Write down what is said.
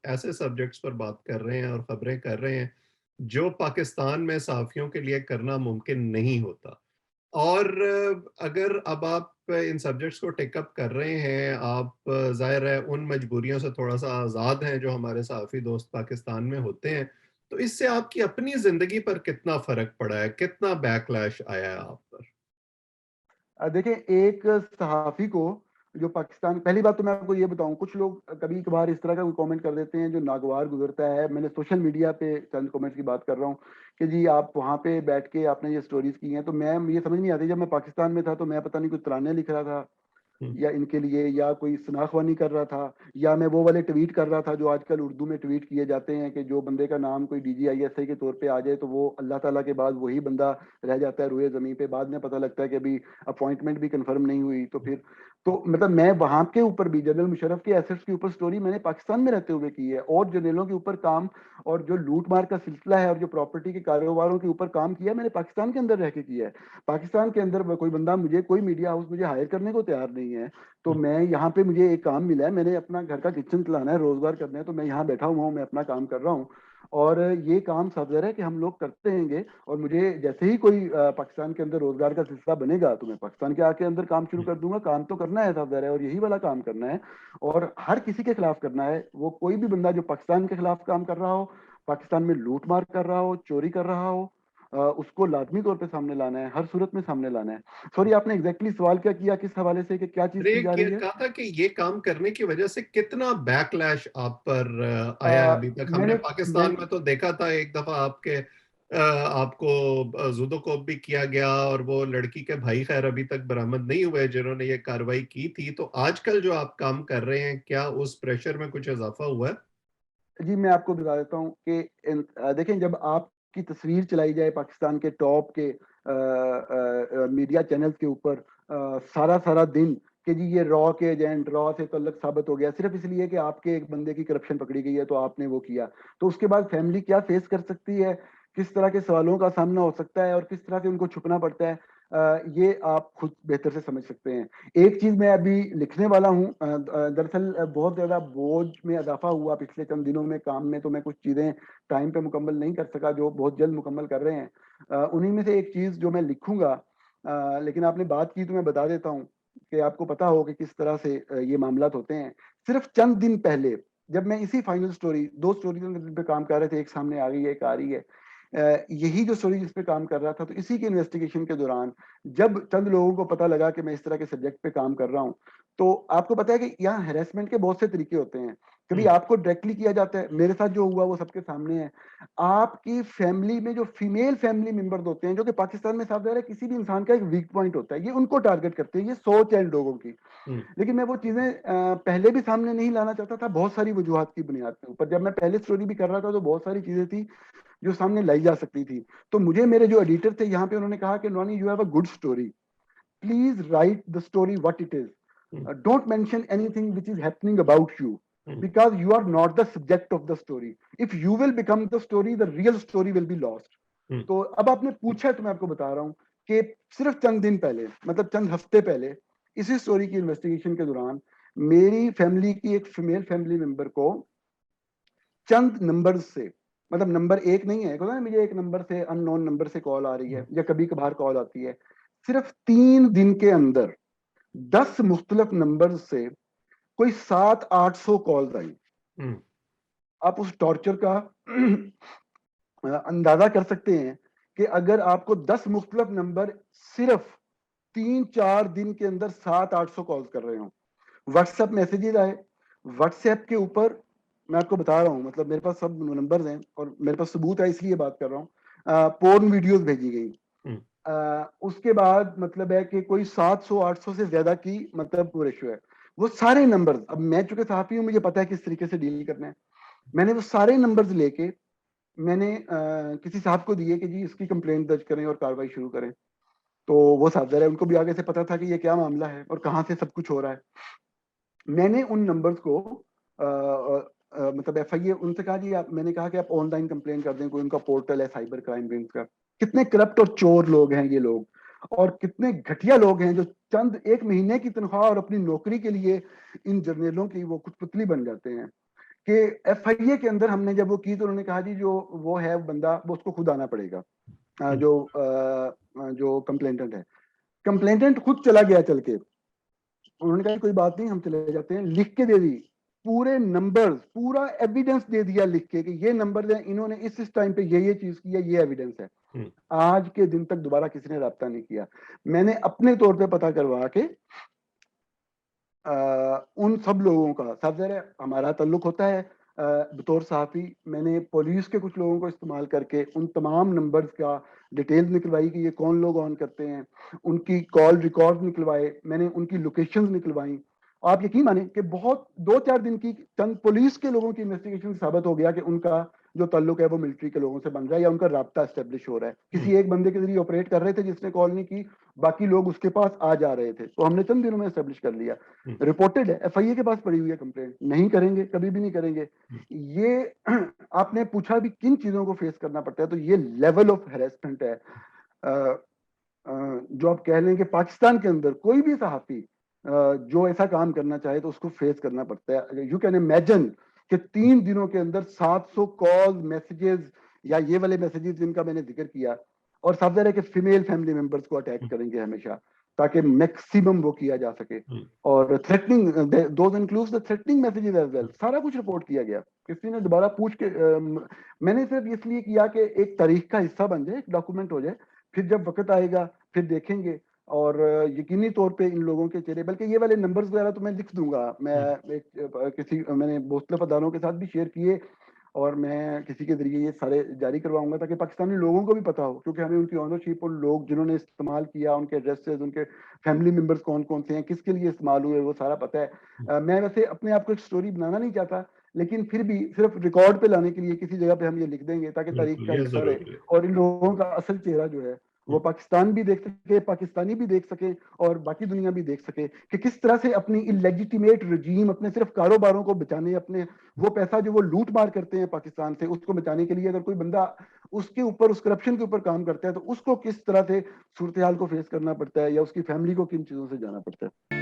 ایسے سبجیکٹس پر بات کر رہے ہیں اور خبریں کر رہے ہیں جو پاکستان میں صحافیوں کے لیے کرنا ممکن نہیں ہوتا. اور اگر اب آپ ان سبجیکٹس کو ٹیک اپ کر رہے ہیں، آپ ظاہر ہے ان مجبوریوں سے تھوڑا سا آزاد ہیں جو ہمارے صحافی دوست پاکستان میں ہوتے ہیں، تو اس سے آپ کی اپنی زندگی پر کتنا فرق پڑا ہے، کتنا بیک لیش آیا ہے آپ پر؟ دیکھیں، ایک صحافی کو جو پاکستان، پہلی بات تو میں آپ کو یہ بتاؤں، کچھ لوگ کبھی کبھار اس طرح کا کامنٹ کر دیتے ہیں جو ناگوار گزرتا ہے. میں نے سوشل میڈیا پہ چند کامنٹس کی بات کر رہا ہوں کہ جی آپ وہاں پہ بیٹھ کے آپ نے یہ سٹوریز کی ہیں. تو میں یہ سمجھ نہیں آتی، جب میں پاکستان میں تھا تو میں پتہ نہیں کوئی ترانے لکھ رہا تھا ہوں، یا ان کے لیے، یا کوئی شناخوانی کر رہا تھا، یا میں وہ والے ٹویٹ کر رہا تھا جو آج کل اردو میں ٹویٹ کیے جاتے ہیں کہ جو بندے کا نام کوئی D G I S I کے طور پہ آ جائے تو وہ اللہ تعالیٰ کے بعد وہی بندہ رہ جاتا ہے روئے زمین پہ. بعد میں پتہ لگتا ہے کہ ابھی اپوائنٹمنٹ بھی کنفرم نہیں ہوئی. تو پھر تو مطلب میں وہاں کے اوپر بھی جنرل مشرف کے ایسٹس کے اوپر سٹوری میں نے پاکستان میں رہتے ہوئے کی ہے، اور جنرلوں کے اوپر کام اور جو لوٹ مار کا سلسلہ ہے اور جو پراپرٹی کے کاروباروں کے اوپر کام کیا میں نے پاکستان کے اندر رہ کے کیا ہے. پاکستان کے اندر کوئی بندہ مجھے، کوئی میڈیا ہاؤس مجھے ہائر کرنے کو تیار نہیں ہے. تو ہوں، میں یہاں پہ مجھے ایک کام ملا ہے، میں نے اپنا گھر کا کچن چلانا ہے، روزگار کرنا ہے، تو میں یہاں بیٹھا ہوا ہوں، میں اپنا کام کر رہا ہوں. اور یہ کام صاف ظاہر ہے کہ ہم لوگ کرتے رہیں گے. اور مجھے جیسے ہی کوئی پاکستان کے اندر روزگار کا سلسلہ بنے گا تو میں پاکستان کے آ کے اندر کام شروع کر دوں گا. کام تو کرنا ہے صاف ظاہر ہے، اور یہی والا کام کرنا ہے، اور ہر کسی کے خلاف کرنا ہے. وہ کوئی بھی بندہ جو پاکستان کے خلاف کام کر رہا ہو، پاکستان میں لوٹ مار کر رہا ہو، چوری کر رہا ہو، اس کو لازمی طور پہ سامنے لانا ہے، ہر صورت میں سامنے لانا ہے. سوری، آپ نے ایگزیکٹلی سوال کیا کیا کس حوالے سے کہ کیا چیز کی جا رہی ہے؟ کہا تھا کہ یہ کام کرنے کی وجہ سے کتنا بیک لیش آپ پر آیا ہے ابھی تک. ہم میں نے نے پاکستان میں تو دیکھا تھا ایک دفعہ آپ کو زودو کوپ بھی کیا گیا، اور وہ لڑکی کے بھائی خیر ابھی تک برآمد نہیں ہوئے جنہوں نے یہ کارروائی کی تھی. تو آج کل جو آپ کام کر رہے ہیں، کیا اس پریشر میں کچھ اضافہ ہوا ہے؟ جی میں آپ کو بتا دیتا ہوں کہ دیکھیں، جب آپ کی تصویر چلائی جائے پاکستان کے ٹاپ کے میڈیا چینلز کے اوپر سارا سارا دن کہ جی یہ را کے ایجنٹ، را سے تعلق ثابت ہو گیا، صرف اس لیے کہ آپ کے ایک بندے کی کرپشن پکڑی گئی ہے تو آپ نے وہ کیا، تو اس کے بعد فیملی کیا فیس کر سکتی ہے، کس طرح کے سوالوں کا سامنا ہو سکتا ہے، اور کس طرح سے ان کو چھپنا پڑتا ہے، یہ آپ خود بہتر سے سمجھ سکتے ہیں. ایک چیز میں ابھی لکھنے والا ہوں، دراصل بہت زیادہ بوجھ میں اضافہ ہوا پچھلے چند دنوں میں کام میں، تو میں کچھ چیزیں ٹائم پہ مکمل نہیں کر سکا جو بہت جلد مکمل کر رہے ہیں. انہی میں سے ایک چیز جو میں لکھوں گا، لیکن آپ نے بات کی تو میں بتا دیتا ہوں کہ آپ کو پتا ہو کہ کس طرح سے یہ معاملات ہوتے ہیں. صرف چند دن پہلے جب میں اسی فائنل سٹوری، دو سٹوری پہ کام کر رہے تھے، ایک سامنے آ گئی ہے، ایک آ رہی ہے، یہی جو سٹوری جس پہ کام کر رہا تھا، تو اسی کے انویسٹیگیشن کے دوران جب چند لوگوں کو پتا لگا کہ میں اس طرح کے سبجیکٹ پہ کام کر رہا ہوں، تو آپ کو پتا ہے کہ یہاں ہیراسمنٹ کے بہت سے طریقے ہوتے ہیں. کبھی آپ کو ڈائریکٹلی کیا جاتا ہے، میرے ساتھ جو ہوا وہ سب کے سامنے ہے. آپ کی فیملی میں جو فیمیل فیملی ممبرز ہوتے ہیں، جو کہ پاکستان میں صاف ظاہر ہے کسی بھی انسان کا ایک ویک پوائنٹ ہوتا ہے، یہ ان کو ٹارگٹ کرتے ہیں، یہ سوچ ہے ان لوگوں کی. ہوں، لیکن میں وہ چیزیں پہلے بھی سامنے نہیں لانا چاہتا تھا، بہت ساری وجوہات کی بنیاد کے اوپر. جب میں پہلے سٹوری بھی کر رہا تھا تو بہت ساری چیزیں تھی جو سامنے لائی جا سکتی تھی. تو مجھے میرے جو ایڈیٹر تھے یہاں پہ انہوں نے کہا کہ نونی you have a good story, please write the story what it is. ہوں، Don't mention anything which is happening about you, ہوں، because you are not the subject of the story. If you will become the story, the real story will be lost. ہوں، تو اب آپ نے پوچھا تو میں آپ کو بتا رہا ہوں کہ صرف چند دن پہلے، مطلب چند ہفتے پہلے، اسی سٹوری کی انویسٹیگیشن کے دوران میری فیملی کی ایک فیمیل فیملی ممبر کو چند نمبر سے، مطلب نمبر ایک نہیں ہے، مجھے ایک نمبر سے، ان نون نمبر سے کال آ رہی ہے یا کبھی کبھار کال آتی ہے، صرف 3 دن کے اندر 10 مختلف نمبر سے کوئی 700-800 کالز آئی. ہوں، آپ اس ٹارچر کا اندازہ کر سکتے ہیں کہ اگر آپ کو 10 مختلف نمبر صرف 3-4 دن کے اندر 700-800 کالز کر رہے ہوں. واٹس ایپ میسیجز آئے، واٹس ایپ کے اوپر میں آپ کو بتا رہا ہوں، مطلب میرے پاس سب نمبرز ہیں اور میرے پاس ثبوت ہے، اس لیے بات کر رہا ہوں. پورن ویڈیوز بھیجی گئی. ہوں، اس کے بعد مطلب ہے کہ کوئی 700-800 سے زیادہ کی مطلب وہ ریشو ہے. وہ سارے نمبرز، اب میں چونکہ صحافی ہوں مجھے پتا ہے کس طریقے سے ڈیل کرنا ہے. میں نے وہ سارے نمبرز لے کے میں نے کسی صاحب کو دیے کہ جی اس کی کمپلینٹ درج کریں اور کاروائی شروع کریں. تو وہ صاحب ذرا ان کو بھی آگے سے پتا تھا کہ یہ کیا معاملہ ہے اور کہاں سے سب کچھ ہو رہا ہے. میں نے ان نمبرز کو مطلب ایف آئی اے ان سے کہا جی میں نے کہا کہ آپ آن لائن کمپلین کر دیں، کوئی ان کا پورٹل ہے سائبر کرائم ونگز کا. کتنے کرپٹ اور چور لوگ ہیں یہ لوگ، اور کتنے گھٹیا لوگ ہیں جو چند ایک مہینے کی تنخواہ اور اپنی نوکری کے لیے ان جرنیلوں کی وہ کچھ پتلی بن جاتے ہیں کہ ایف آئی اے کے اندر ہم نے جب وہ کی تو انہوں نے کہا جی جو وہ ہے بندہ وہ اس کو خود آنا پڑے گا، جو کمپلینٹنٹ ہے، کمپلینٹنٹ خود چلا گیا چل کے، انہوں نے کہا کوئی بات نہیں ہم چلے جاتے ہیں، لکھ کے دے دی پورے نمبر، پورا ایویڈنس دے دیا لکھ کے کہ یہ نمبر ہیں، انہوں نے اس ٹائم پہ یہ چیز کیا، یہ ایویڈنس ہے۔ آج کے دن تک دوبارہ کسی نے رابطہ نہیں کیا۔ میں نے اپنے طور پہ پتہ کروا کے ان سب لوگوں کا، سب سے ہمارا تعلق ہوتا ہے بطور صحافی، میں نے پولیس کے کچھ لوگوں کو استعمال کر کے ان تمام نمبرز کا ڈیٹیل نکلوائی کہ یہ کون لوگ آن کرتے ہیں، ان کی کال ریکارڈ نکلوائے، میں نے ان کی لوکیشنز نکلوائیں۔ آپ یقین مانیں کہ بہت 2-4 دن کی چند پولیس کے لوگوں کی انویسٹیگیشن ثابت ہو گیا کہ ان کا جو تعلق ہے وہ ملٹری کے لوگوں سے بن رہا ہے یا ان کا رابطہ اسٹیبلش ہو رہا ہے، کسی ایک بندے کے ذریعے آپریٹ کر رہے تھے جس نے کال نہیں کی، باقی لوگ اس کے پاس آ جا رہے تھے، تو ہم نے چند دنوں میں اسٹیبلش کر لیا، رپورٹڈ ہے، ایف آئی اے کے پاس پڑی ہوئی ہے کمپلینٹ، نہیں کریں گے، کبھی بھی نہیں کریں گے۔ یہ آپ نے پوچھا بھی کن چیزوں کو فیس کرنا پڑتا ہے، تو یہ لیول آف ہیراسمنٹ ہے جو آپ کہہ لیں کہ پاکستان کے اندر کوئی بھی صحافی جو ایسا کام کرنا چاہے تو اس کو فیس کرنا پڑتا ہے۔ یو کین امیجن کہ 3 دنوں کے اندر 700 کال، میسیجز، یا یہ والے میسیجز جن کا میں نے ذکر کیا، اور سب ظاہر ہے کہ فیمیل فیملی ممبرس کو اٹیک کریں گے ہمیشہ تاکہ میکسیمم وہ کیا جا سکے، اور threatening, those includes the threatening messages as well, سارا کچھ رپورٹ کیا گیا۔ کسی نے دوبارہ پوچھ کے میں نے صرف اس لیے کیا کہ ایک تاریخ کا حصہ بن جائے، ایک ڈاکومنٹ ہو جائے، پھر جب وقت آئے گا پھر دیکھیں گے، اور یقینی طور پہ ان لوگوں کے چہرے، بلکہ یہ والے نمبرز وغیرہ تو میں لکھ دوں گا، میں میں نے مختلف اداروں کے ساتھ بھی شیئر کیے، اور میں کسی کے ذریعے یہ سارے جاری کرواؤں گا تاکہ پاکستانی لوگوں کو بھی پتا ہو، کیونکہ ہمیں ان کی آنرشپ اور لوگ جنہوں نے استعمال کیا، ان کے ایڈریسز، ان کے فیملی ممبرس کون کون سے ہیں، کس کے لیے استعمال ہوئے، وہ سارا پتہ ہے۔ میں ویسے اپنے آپ کو ایک سٹوری بنانا نہیں چاہتا، لیکن پھر بھی صرف ریکارڈ پہ لانے کے لیے کسی جگہ پہ ہم یہ لکھ دیں گے تاکہ تاریخ کا یہ حصہ رہے، ضروری ہے۔ اور ان لوگوں کا اصل چہرہ جو ہے وہ پاکستان بھی دیکھ سکے، پاکستانی بھی دیکھ سکے، اور باقی دنیا بھی دیکھ سکے کہ کس طرح سے اپنی اللیجیٹیمیٹ رجیم، اپنے صرف کاروباروں کو بچانے، اپنے وہ پیسہ جو وہ لوٹ مار کرتے ہیں پاکستان سے، اس کو بچانے کے لیے اگر کوئی بندہ اس کے اوپر، اس کرپشن کے اوپر کام کرتا ہے تو اس کو کس طرح سے صورتحال کو فیس کرنا پڑتا ہے، یا اس کی فیملی کو کن چیزوں سے جانا پڑتا ہے۔